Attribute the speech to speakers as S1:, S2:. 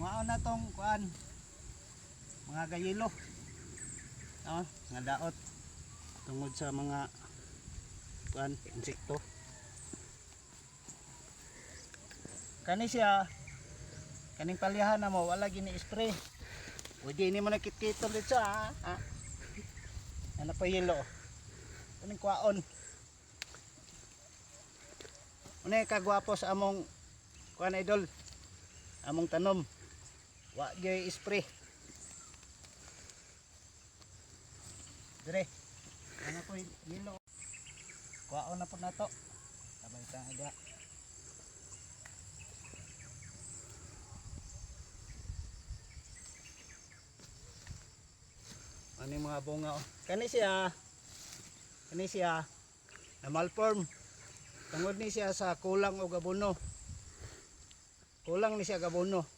S1: mao na tong kuan mga gayelo. Nga daot tungod sa mga kuan insekto. Kani siya kaning palihan na mo wala gini spray. Pwede ni mo nakit-kitol dito ano pa yelo. Kaning kwaon. Unay kagwapo sa among kuan idol. Among tanom. Wa gyud spray. Dire. Ano po yelo. Kwaon na po na to. Sabay ta ada. Ano yung mga bunga Kani siya na malform. Tungod ni siya sa kulang og abono. Kulang ni siya gabono.